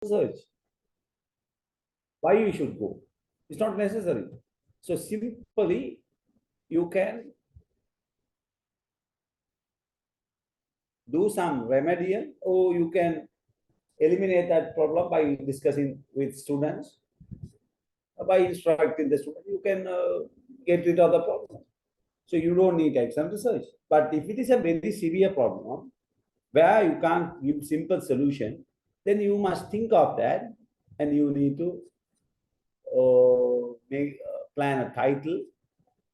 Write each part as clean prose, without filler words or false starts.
research. Why you should go? It's not necessary. So simply you can do some remedial, or you can eliminate that problem by discussing with students, by instructing the student. You can get rid of the problem. So you don't need exam research. But if it is a very severe problem where you can't give simple solution, then you must think of that, and you need to plan a title.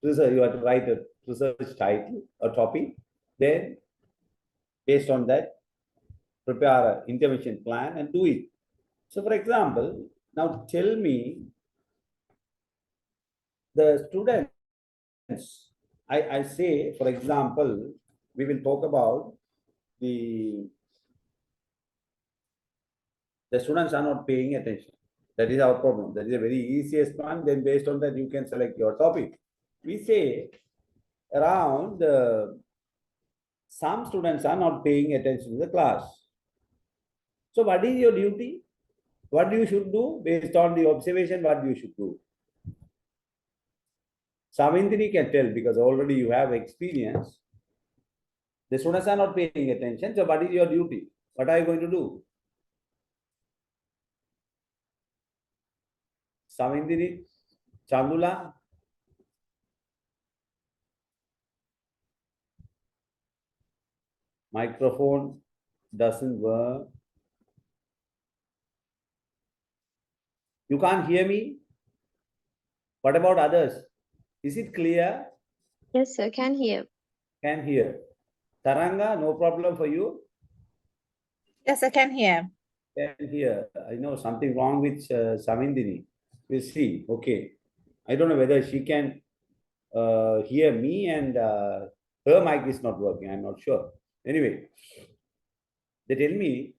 Research, you have to write a research title, a topic. Then, based on that, prepare an intervention plan and do it. So, for example, now tell me the students. I say, for example, we will talk about the students are not paying attention. That is our problem. That is a very easiest one. Then based on that, you can select your topic. We say around some students are not paying attention to the class. So what is your duty? What you should do based on the observation? What you should do? Samindini can tell because already you have experience. The students are not paying attention. So what is your duty? What are you going to do? Samindini, Chandula. Microphone doesn't work. You can't hear me? What about others? Is it clear? Yes, sir, can hear. Can hear. Taranga, no problem for you? Yes, I can hear. Can hear. I know something wrong with Samindini. We'll see. Okay. I don't know whether she can hear me, and her mic is not working. I'm not sure. Anyway, they tell me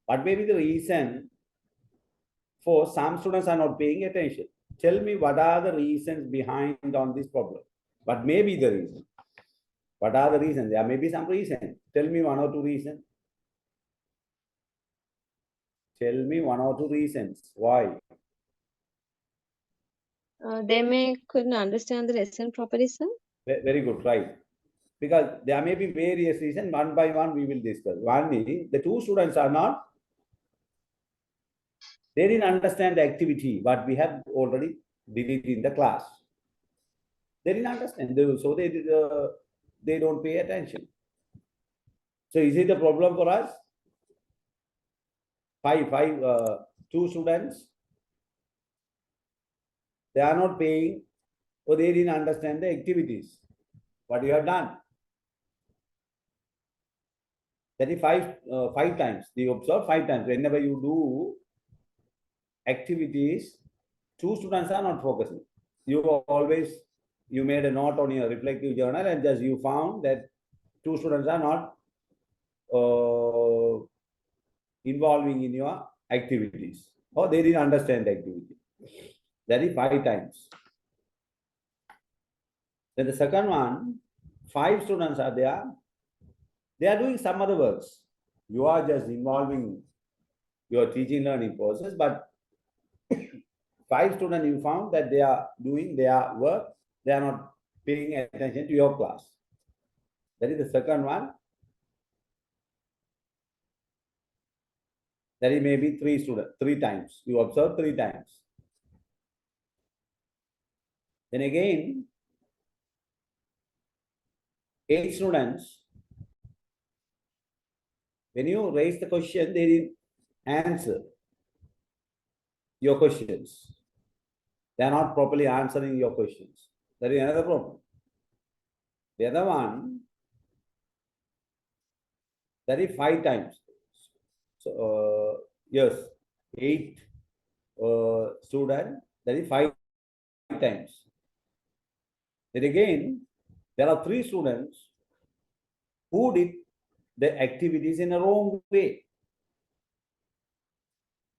what may be the reason for some students are not paying attention. Tell me what are the reasons behind on this problem. What may be the reason? What are the reasons? There may be some reason. Tell me one or two reasons. Tell me one or two reasons. Why? They couldn't understand the lesson properly, sir. Very good, right? Because there may be various reasons. One by one, we will discuss. One is the two students are not. They didn't understand the activity what we have already did it in the class. They didn't understand. So they don't pay attention. So is it a problem for us? Two students, they are not paying, or they didn't understand the activities. What you have done? That is five times. You observe 5 times. Whenever you do activities, two students are not focusing. You made a note on your reflective journal, and just you found that two students are not involving in your activities, or they didn't understand the activity. That is 5 times. Then the second one, 5 students are there. They are doing some other works. You are just involving your teaching learning process, but 5 students you found that they are doing their work. They are not paying attention to your class. That is the second one. That is maybe 3 students, 3 times. You observe 3 times. Then again, 8 students, when you raise the question, they didn't answer your questions. They are not properly answering your questions. That is another problem. The other one, that is 5 times. So, yes, 8 students, that is 5 times. Then again, there are 3 students who did the activities in a wrong way.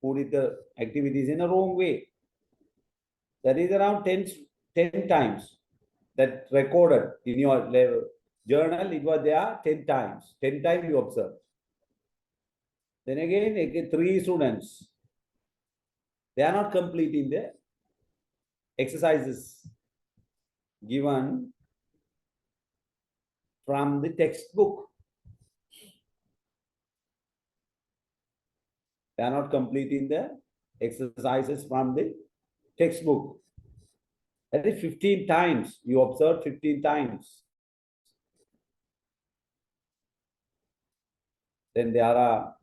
Who did the activities in a wrong way. That is around 10 times. That recorded in your journal, it was there 10 times. 10 times you observe. Then again, three students. They are not completing the exercises given from the textbook. They are not completing the exercises from the textbook. That is 15 times. You observe 15 times. Then there are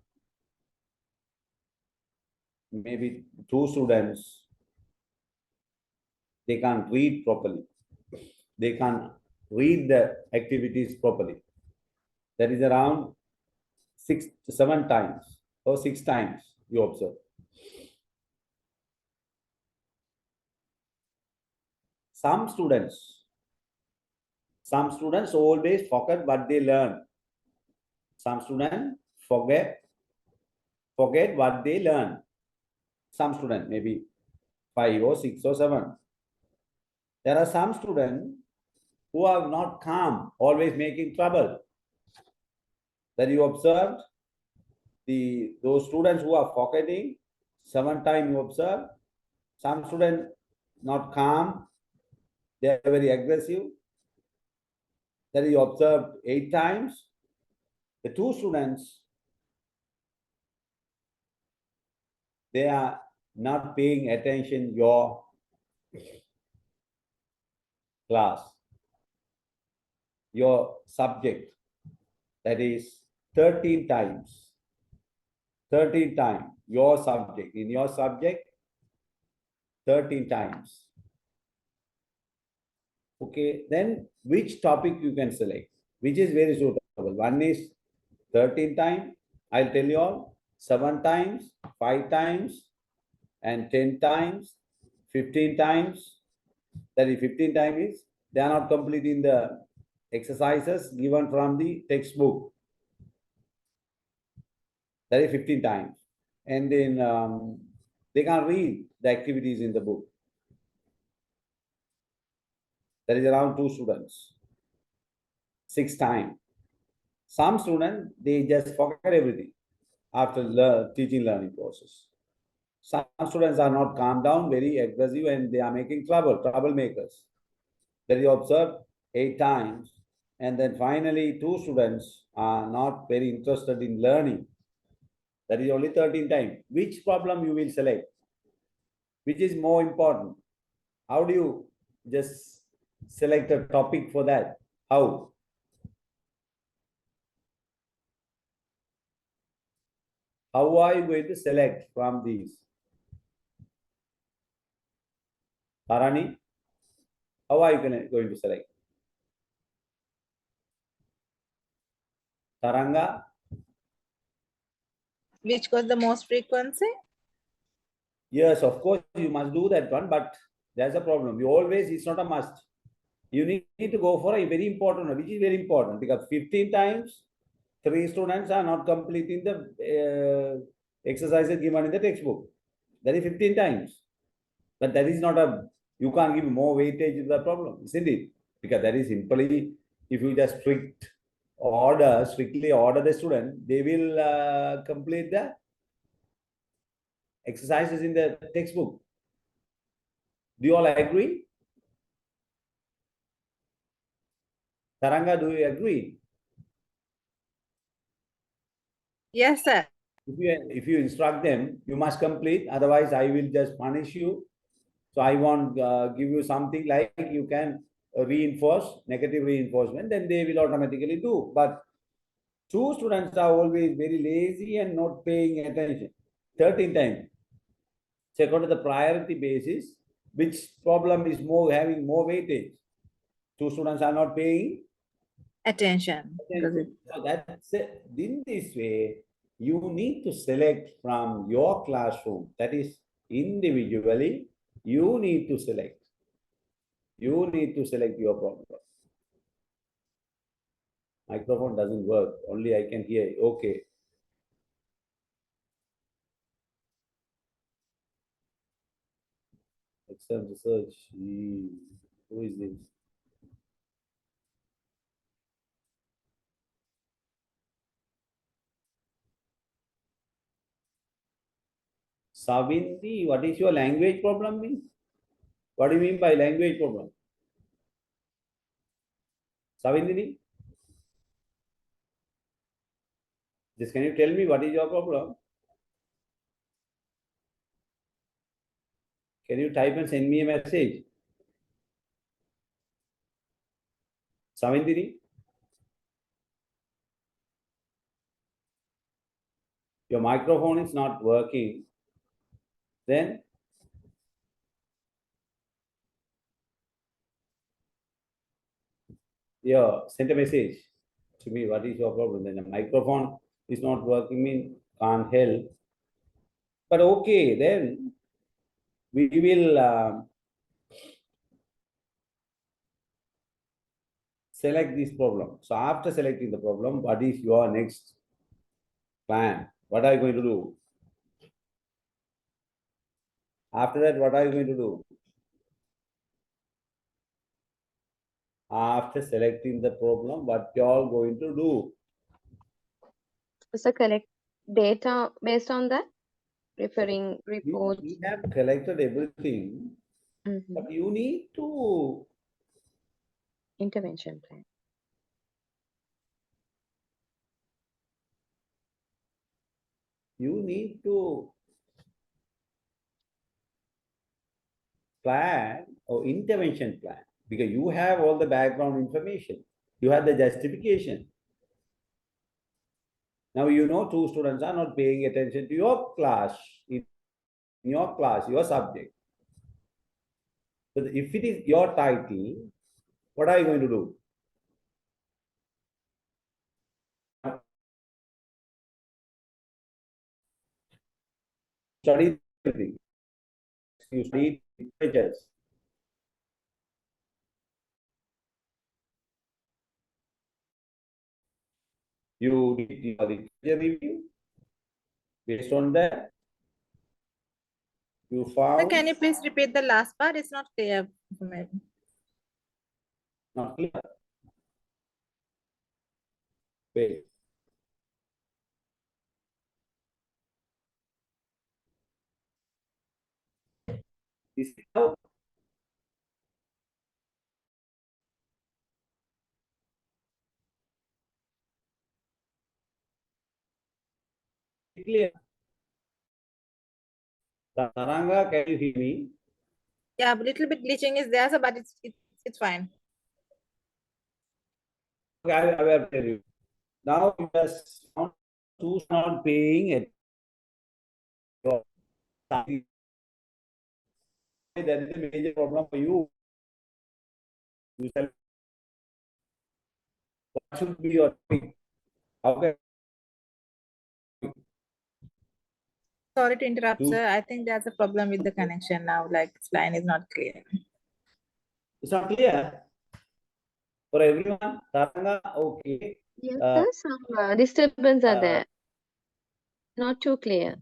maybe two students. They can't read properly. They can't read the activities properly. That is around 6 to 7 times or 6 times you observe. Some students always forget what they learn. Some students forget what they learn. Some students maybe 5 or 6 or 7. There are some students who are not calm, always making trouble. That you observed those students who are forgetting, 7 times you observe. Some students not calm, they are very aggressive. That you observed 8 times. The two students, they are not paying attention your class, your subject. That is 13 times. 13 times your subject. In your subject, 13 times. Okay, then which topic you can select, which is very suitable. One is 13 times, I'll tell you all, 7 times, 5 times, and 10 times, 15 times. That is 15 times is they are not completing the exercises given from the textbook. That is 15 times. And then they can read the activities in the book. That is around 2 students. 6 times. Some students, they just forget everything after teaching learning process. Some students are not calm down, very aggressive, and they are making troublemakers. That you observe 8 times. And then finally, 2 students are not very interested in learning. That is only 13 times. Which problem you will select? Which is more important? How do you just select a topic for that? How? How are you going to select from these? Tarani, how are you going to select? Taranga? Which got the most frequency? Yes, of course, you must do that one, but there's a problem. You always, it's not a must. You need to go for a very important one, which is very important, because 15 times, 3 students are not completing the exercises given in the textbook. That is 15 times. But that is not a, you can't give more weightage to the problem, isn't it? Because that is simply, if you just strictly order the student, they will complete the exercises in the textbook. Do you all agree? Taranga, do you agree? Yes, sir. If you instruct them, you must complete, otherwise I will just punish you. So I won't give you something like you can reinforce, negative reinforcement, then they will automatically do. But 2 students are always very lazy and not paying attention. 13 times. So according to the priority basis, which problem is having more weightage? 2 students are not paying Attention. attention. So that's it. In this way, you need to select from your classroom. That is individually, you need to select. You need to select your problem. Microphone doesn't work. Only I can hear. Okay. Exam research. Who is this? Savindi, what is your language problem mean? What do you mean by language problem? Savindini? Just can you tell me what is your problem? Can you type and send me a message? Savindini? Your microphone is not working. Then send a message to me. What is your problem? Then the microphone is not working, mean can't help. But okay, then we will select this problem. So after selecting the problem, what is your next plan? What are you going to do? After that, what are you going to do? After selecting the problem, what you are going to do? So collect data based on that, preparing reports. We have collected everything, but you need to Intervention plan. plan or intervention plan because you have all the background information. You have the justification. Now you know two students are not paying attention to your class, in your class, your subject. So if it is your title, what are you going to do? Study everything. You study literatures. You did your literature review. Based on that, you So found can you please repeat the last part? It's not clear for me. not clear. Wait. This is how clear. Taranga, can you hear me? Yeah, a little bit glitching is there, so but it's fine. Okay, I will tell you. Now you just found two not paying it. That is a major problem for you. You said, what should be your topic? How can Sorry to interrupt, you? sir. I think there's a problem with the connection now. Like this line is not clear. It's not clear for everyone. Taranga, okay. Yes, Uh, sir. Some disturbance are there. Not too clear.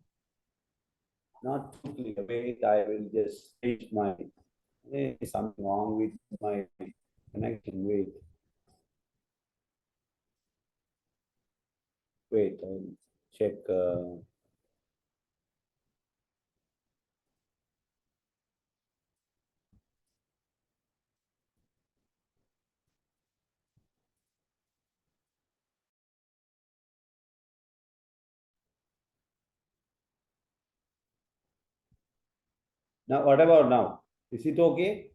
not too clear. Wait, I will just change my. Something wrong with my connection. Wait. I'll check. Now, what about now? Is it okay?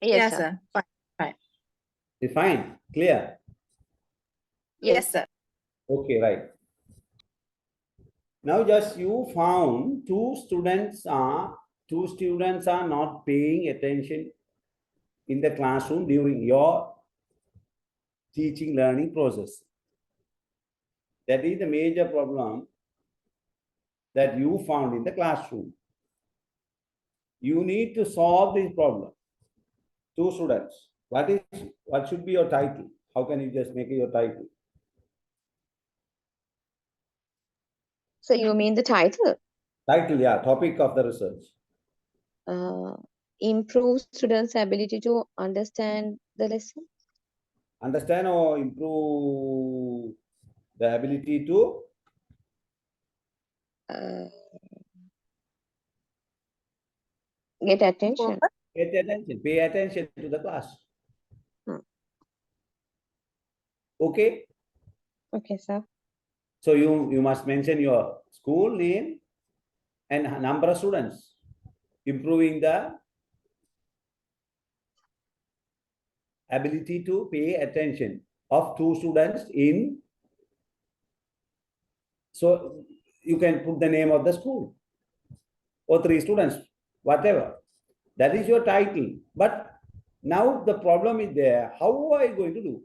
Yes, Yes, sir. sir. Fine. Fine. It's fine. Clear. Yes, sir. Okay, right. Now just you found two students are not paying attention in the classroom during your teaching learning process. That is the major problem that you found in the classroom. You need to solve this problem. Two students. What should be your title? How can you just make it your title? So you mean the title? Title, yeah, topic of the research. Improve students' ability to understand the lesson. Understand or improve the ability to Get attention. Focus. Pay attention to the class. Okay. Okay, sir. So you must mention your school name and number of students, improving the ability to pay attention of 2 students in. So you can put the name of the school or 3 students, whatever. That is your title. But now the problem is there. How are you going to do?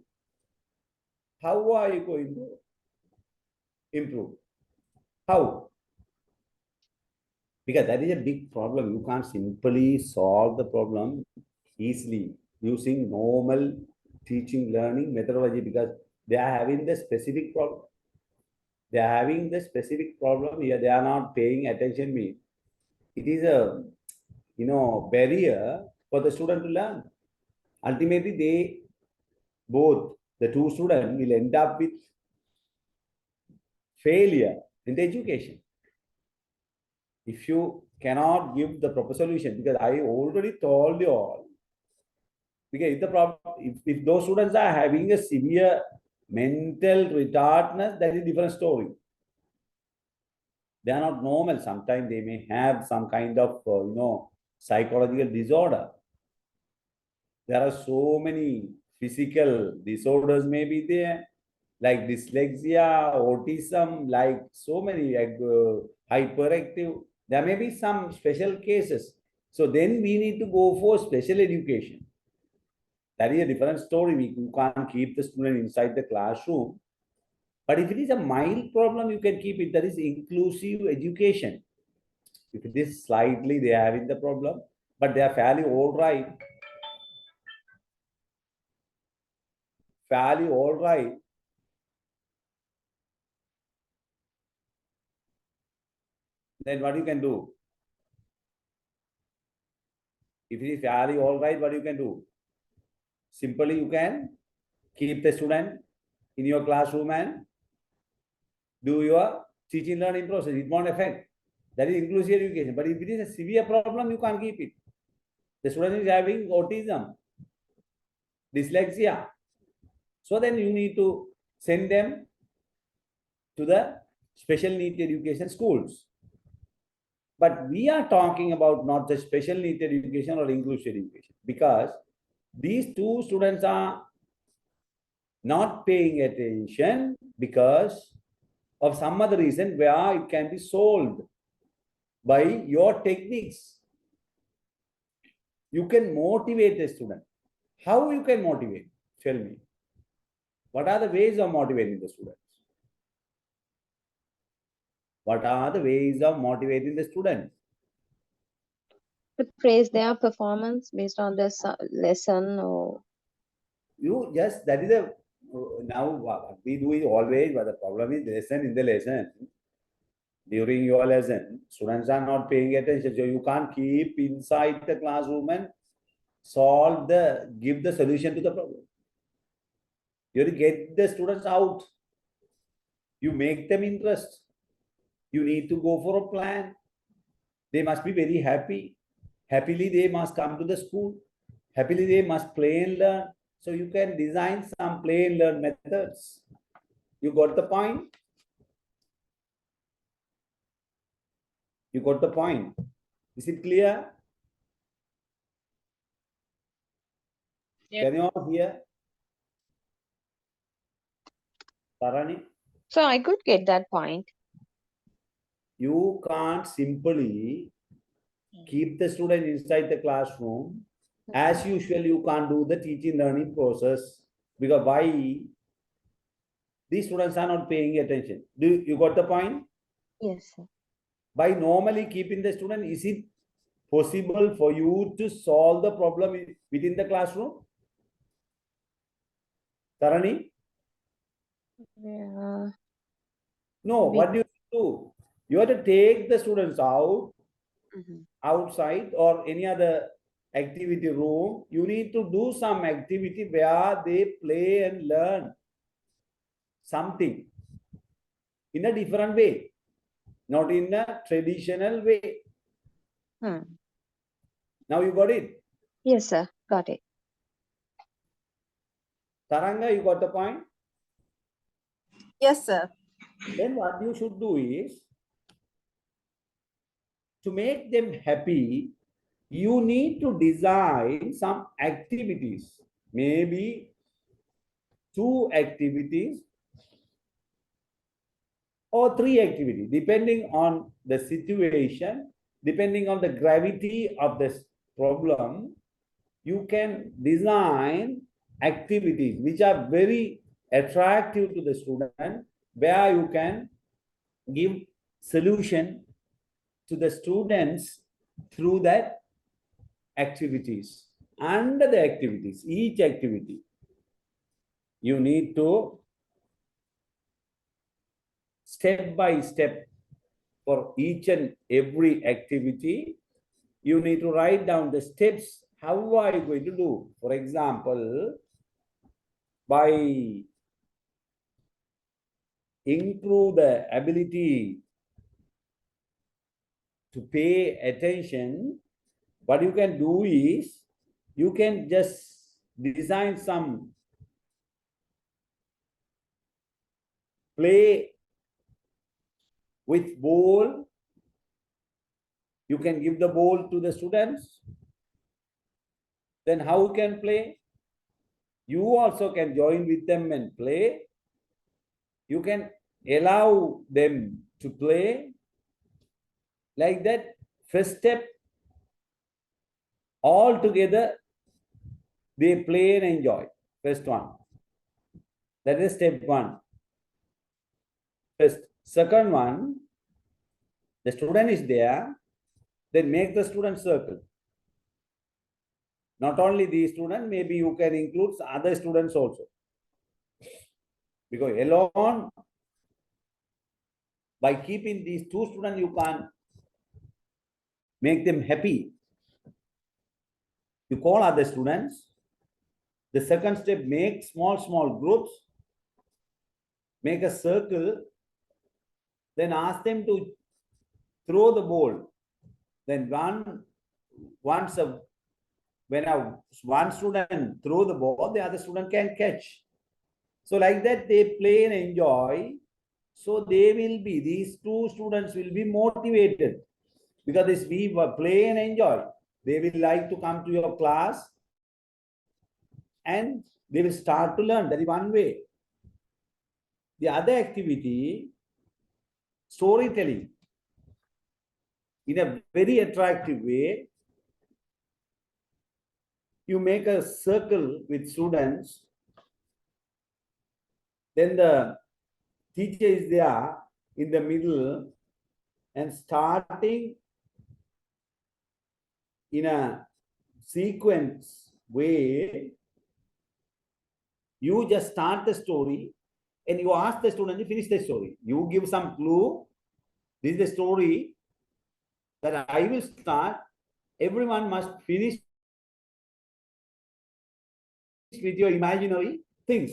How are you going to improve? How? Because that is a big problem. You can't simply solve the problem easily using normal teaching learning methodology, because they are having the specific problem. They are having the specific problem here. They are not paying attention. It is a barrier for the student to learn. Ultimately, they both the 2 students will end up with failure in the education if you cannot give the proper solution. Because I already told you all, because if the problem, if those students are having a severe mental retardness, that is a different story. They are not normal. Sometimes they may have some kind of psychological disorder. There are so many physical disorders may be there, like dyslexia, autism, like so many, like hyperactive. There may be some special cases. So then we need to go for special education. That is a different story. You can't keep the student inside the classroom. But if it is a mild problem, you can keep it. That is inclusive education. If it is slightly, they are having the problem, but they are fairly all right. Fairly all right. Then what you can do? If it is fairly all right, what you can do? Simply, you can keep the student in your classroom and do your teaching learning process. It won't affect. That is inclusive education. But if it is a severe problem, you can't keep it. The student is having autism, dyslexia. So then you need to send them to the special needs education schools. But we are talking about not the special needs education or inclusive education, because these 2 students are not paying attention because of some other reason where it can be solved by your techniques. You can motivate the student. How you can motivate? Tell me. What are the ways of motivating the students? What are the ways of motivating the students? To praise their performance based on this lesson, or You just, that is a, now what we do is always, but the problem is lesson in the lesson. During your lesson, students are not paying attention. So you can't keep inside the classroom and give the solution to the problem. You have to get the students out. You make them interest. You need to go for a plan. They must be very happy. Happily, they must come to the school. Happily, they must play and learn. So you can design some play and learn methods. You got the point? You got the point? Is it clear? Yes. Can you all hear? Tarani? so I could get that point. You can't simply keep the student inside the classroom. As usual, you can't do the teaching learning process, because why? These students are not paying attention. Do you got the point? Yes, sir. By normally keeping the student, is it possible for you to solve the problem within the classroom? Tarani? Yeah. No, what do you do? You have to take the students out, outside or any other activity room. You need to do some activity where they play and learn something in a different way. not in a traditional way. Hmm. Now you got it. Yes, sir. Got it. Taranga, you got the point? Yes, sir. Then what you should do is, to make them happy, you need to design some activities, maybe 2 activities or 3 activities, depending on the situation, depending on the gravity of this problem. You can design activities which are very attractive to the student, where you can give solution to the students through that activities. Under the activities, each activity, you need to step by step, for each and every activity, you need to write down the steps. How are you going to do? For example, by improve the ability to pay attention, what you can do is, you can just design some play with ball. You can give the ball to the students. Then how you can play? You also can join with them and play. You can allow them to play. Like that, first step, all together, they play and enjoy. First one. That is step 1. First. Second one, the student is there, then make the student circle. Not only these students, maybe you can include other students also. Because alone, by keeping these 2 students, you can't make them happy. You call other students. The second step, make small groups, make a circle, then ask them to throw the ball. Then one student throw the ball, the other student can catch. So like that, they play and enjoy. So these 2 students will be motivated, because this we play and enjoy. They will like to come to your class and they will start to learn. That is one way. The other activity, storytelling, in a very attractive way. You make a circle with students, then the teacher is there in the middle, and starting in a sequence way, you just start the story and you ask the student to finish the story. You give some clue. This is the story that I will start. Everyone must finish with your imaginary things.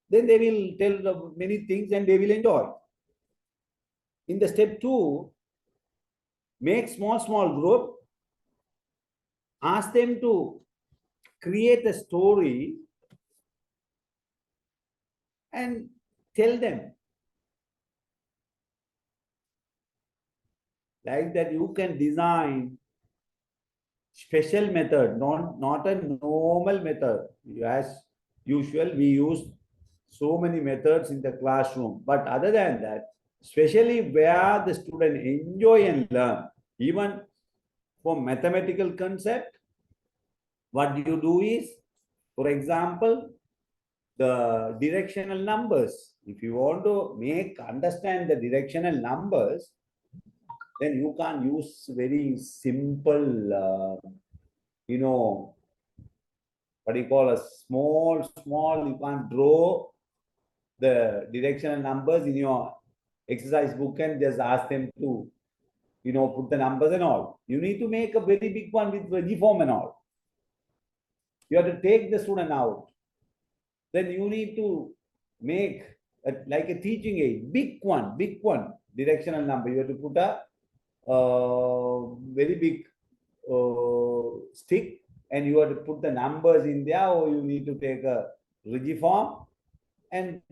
Then they will tell many things and they will enjoy. In the step 2, make small group. Ask them to create a story and tell them. Like that, you can design special method, not a normal method. As usual, we use so many methods in the classroom. But other than that, especially where the student enjoy and learn, even for mathematical concept, what you do is, for example, the directional numbers. If you want to understand the directional numbers, then you can use very simple, what do you call a small, you can draw the directional numbers in your exercise book and just ask them to, put the numbers and all. You need to make a very big one with Regiform and all. You have to take the student out. Then you need to make like a teaching aid, big one, directional number. You have to put a very big stick and you have to put the numbers in there, or you need to take a rigiform and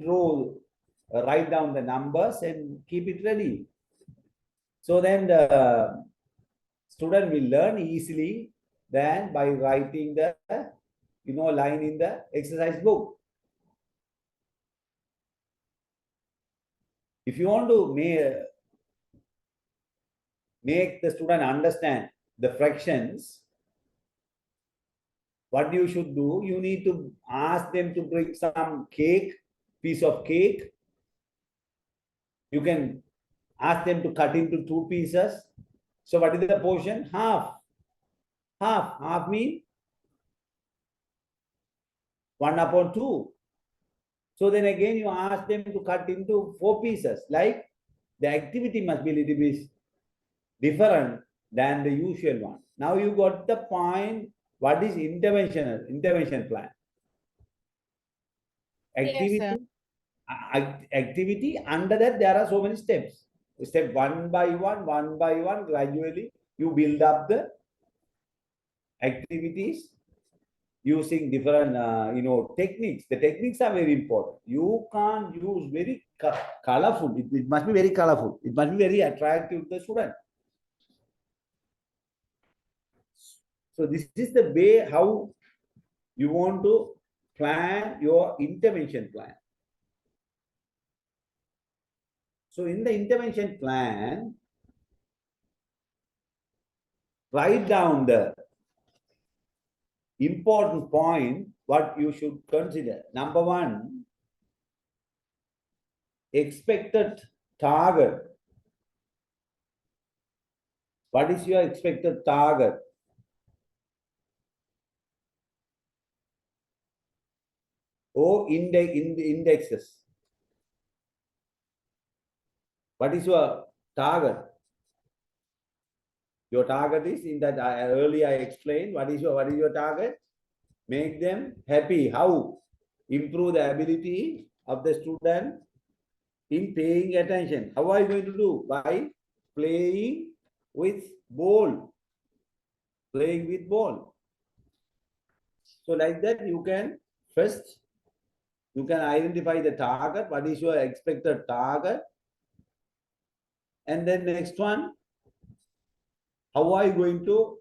write down the numbers and keep it ready. So then the student will learn easily than by writing the line in the exercise book. If you want to make the student understand the fractions, what you should do, you need to ask them to bring some piece of cake. You can ask them to cut into 2 pieces. So what is the portion? Half. Half means 1/2. So then again, you ask them to cut into 4 pieces. Like the activity must be a little bit different than the usual one. Now you got the point. What is intervention plan? Activity. Yes, Activity, under that there are so many steps. Step one by one, gradually you build up the activities using different techniques. The techniques are very important. You can't use very colorful. It must be very colorful. It must be very attractive to the student. So this is the way how you want to plan your intervention plan. So in the intervention plan, write down the important point what you should consider. Number 1, expected target. What is your expected target? Or indexes. What is your target? Your target is in that earlier I explained. What is your target? Make them happy. How? Improve the ability of the student in paying attention. How are you going to do? By playing with ball. Playing with ball. So like that you can first identify the target. What is your expected target? And then next one, how are you going to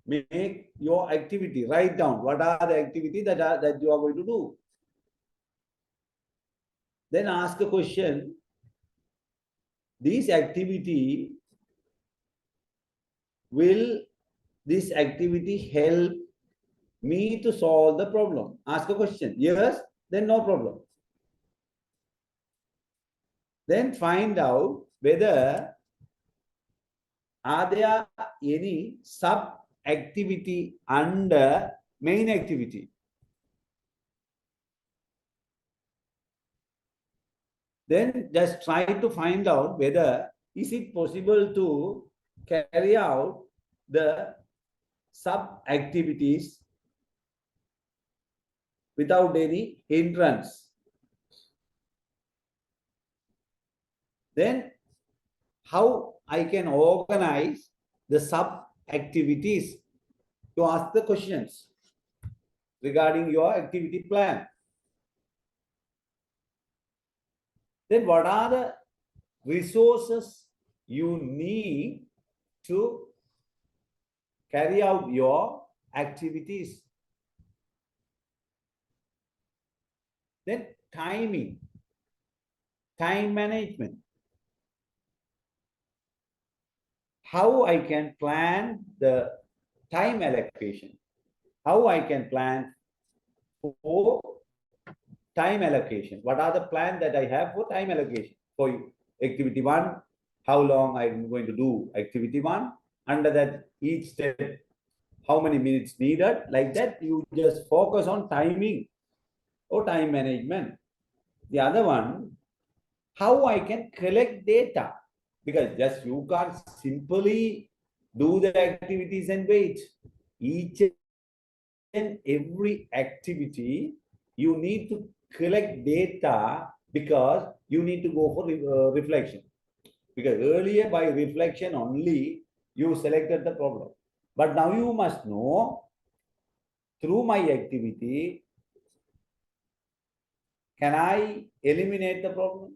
make your activity? Write down what are the activities that you are going to do. Then ask a question. This activity help me to solve the problem? Ask a question. Yes, then no problem. Then find out whether are there any sub activity under main activity. Then just try to find out whether is it possible to carry out the sub activities without any hindrance. Then how I can organize the sub activities to ask the questions regarding your activity plan. Then what are the resources you need to carry out your activities? Then timing, time management. How I can plan the time allocation? How I can plan for time allocation? What are the plans that I have for time allocation? For you, activity 1, how long I'm going to do activity 1. Under that, each step, how many minutes needed? Like that, you just focus on timing or time management. The other one, how I can collect data. Because just you can't simply do the activities and wait. Each and every activity, you need to collect data because you need to go for reflection. Because earlier by reflection only, you selected the problem. But now you must know, through my activity, can I eliminate the problem?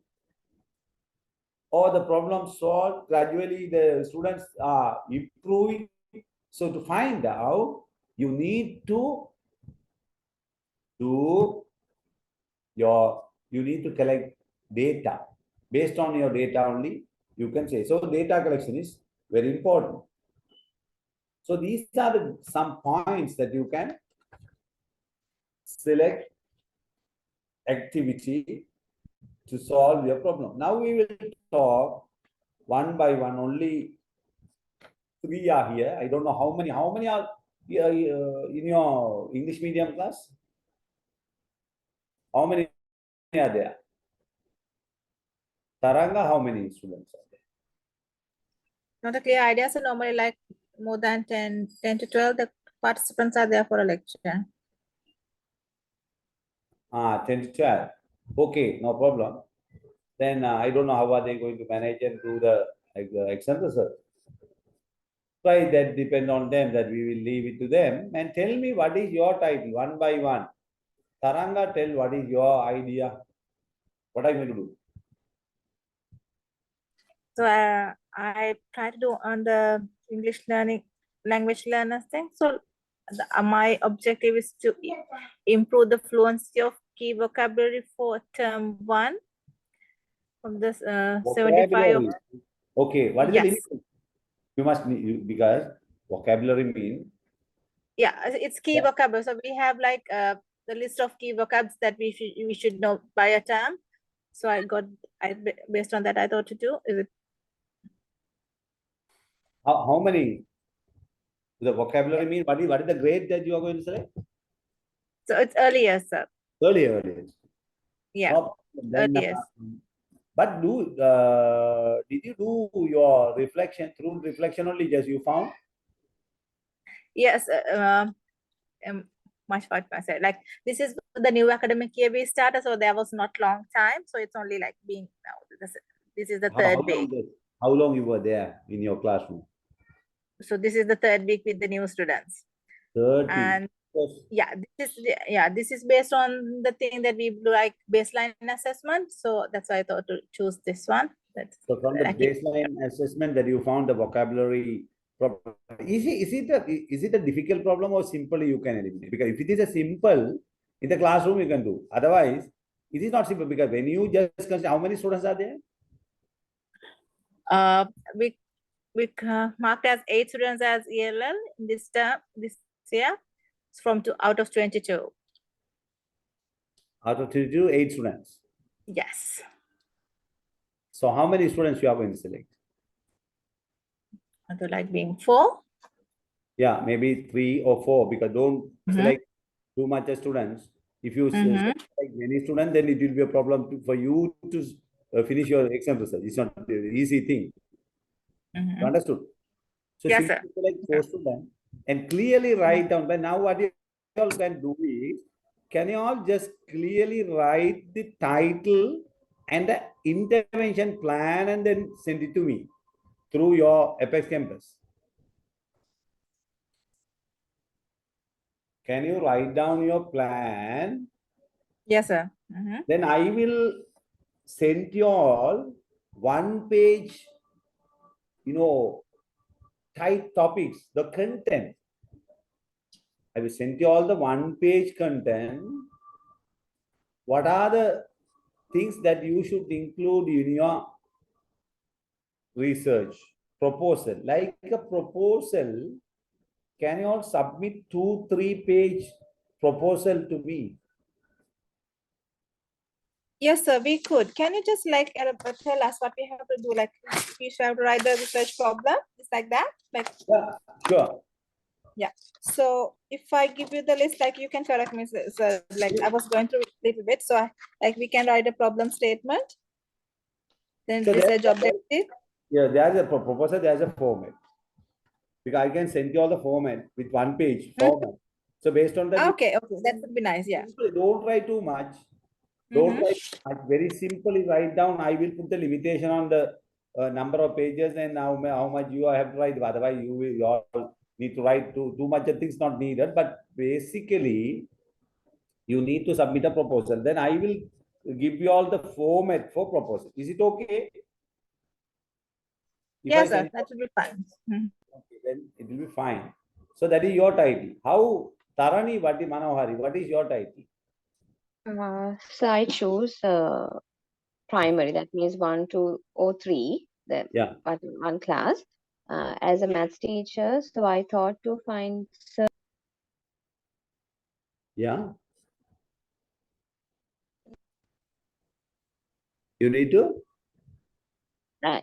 Or the problem solved, gradually the students are improving. So to find out, you need to do you need to collect data. Based on your data only, you can say. So data collection is very important. So these are some points that you can select activity to solve your problem. Now we will talk one by one. Only 3 are here. I don't know how many are in your English medium class? How many are there? Taranga, how many students are there? Not a clear idea. So normally like more than 10 to 12, the participants are there for a lecture. 10 to 12. Okay, no problem. Then I don't know how are they going to manage and do the exam result. Try that, depend on them, that we will leave it to them. And tell me what is your title, one by one. Taranga, tell what is your idea. What are you going to do? So I try to do on the English language learners thing. So my objective is to improve the fluency of key vocabulary for term 1 from this 75. Okay, what is the Yes. limit? You must need, because vocabulary mean. Yeah, it's key vocabulary. So we have like the list of key vocabs that we should know by a term. So based on that I thought to do is it. How many? The vocabulary mean, what is the grade that you are going to select? So it's earlier, sir. Earlier. Yeah. No, then, earlier. but did you do your reflection through reflection only? Just you found? Yes. Much what I said. Like this is the new academic year we started, so there was not long time. So it's only like being now. This is the third week. How long you were there in your classroom? So this is the third week with the new students. Third and week. this is based on the thing that we do like baseline assessment. So that's why I thought to choose this one. So from the baseline assessment that you found the vocabulary problem. Is it a difficult problem or simply you can eliminate? Because if it is a simple, in the classroom you can do. Otherwise, it is not simple, because when you just consider how many students are there? We marked as 8 students as ELL in this term this year. It's from out of 22. Out of 22, 8 students. Yes. So how many students you are going to select? I do like being 4. Yeah, maybe 3 or 4, because don't select too much students. If you select many students, then it will be a problem for you to finish your exam result. It's not an easy thing. You understood? So yes, sir. Select 4 students and clearly write down. But now what you all can do is, can you all just clearly write the title and the intervention plan and then send it to me through your Apex Campus? Can you write down your plan? Yes, sir. Then I will send you all 1 page, tight topics, the content. I will send you all the 1 page content. What are the things that you should include in your research proposal? Like a proposal, can you all submit 2-3 page proposal to me? Yes, sir, we could. Can you just like tell us what we have to do? Like we should have to write the research problem, just like that? Like yeah, sure. Yeah. So if I give you the list, like you can correct me, so like I was going through a little bit. So like we can write a problem statement. Then So research objective. Yeah, there's a proposal, there's a format. Because I can send you all the format with 1 page format. So based on that. Okay, that would be nice. Yeah. Don't write too much. Don't write much. Very simply write down. I will put the limitation on the number of pages and how much you have to write. Otherwise, you all need to write too much of things not needed. But basically, you need to submit a proposal. Then I will give you all the format for proposal. Is it okay? If I Yes, sir, send that will be fine. okay, then it will be fine. So that is your title. How Tarani, what is Manohari? What is your title? So I chose primary, that means 1, 2, or 3, the Yeah. one class. As a maths teacher, so I thought to find Yeah. You need to.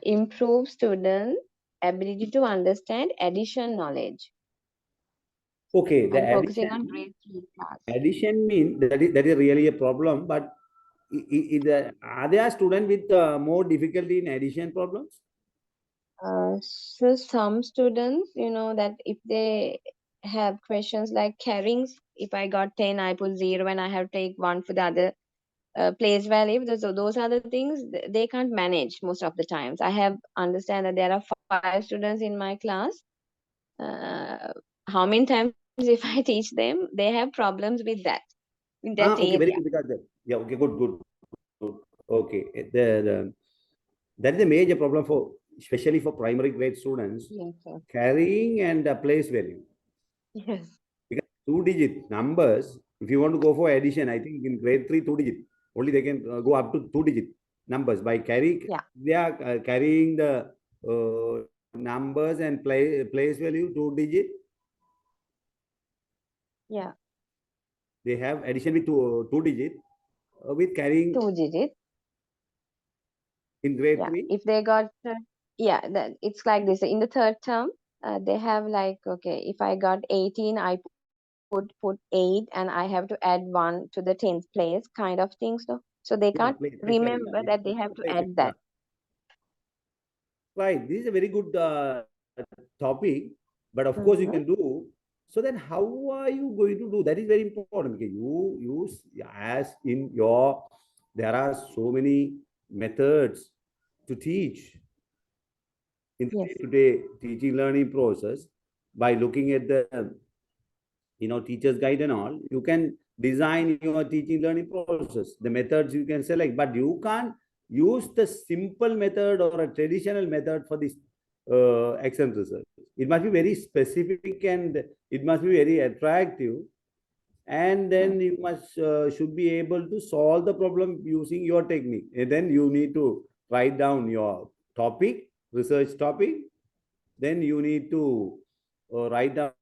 improve student ability to understand addition knowledge. Okay. The I'm focusing on addition. grade 3 class. Addition means that is really a problem. But are there students with more difficulty in addition problems? So some students, that if they have questions like carrying, if I got 10, I put 0 and I have to take 1 for the other place value. Those are the things they can't manage most of the times. I have understand that there are 5 students in my class. How many times if I teach them, they have problems with that Okay, very area. good. Because yeah, okay, good. Okay, that is a major problem for, especially for primary grade students, Yes, sir. carrying and place value. Yes. Because 2-digit numbers, if you want to go for addition, I think in grade 3, 2-digit, only they can go up to 2-digit numbers. By carrying, Yeah. they are carrying the numbers and place value 2-digit. Yeah. They have addition with 2-digit with carrying 2 digits. in grade Yeah. 3. If they got, it's like this. In the third term, they have like, okay, if I got 18, I put 8 and I have to add 1 to the 10th place kind of things. So they Yeah, can't place value. remember Yeah, that they have to place value. add that. Right. This is a very good topic, but of course you Mhm. can do. So then, how are you going to do? That is very important. Okay, you use as in your. There are so many methods to teach in the Yes. day-to-day teaching learning process. By looking at the teacher's guide and all, you can design your teaching learning process. The methods you can select, but you can't use the simple method or a traditional method for this exam research. It must be very specific and it must be very attractive, and then you must should be able to solve the problem using your technique. And then you need to write down your topic, research topic. Then you need to write down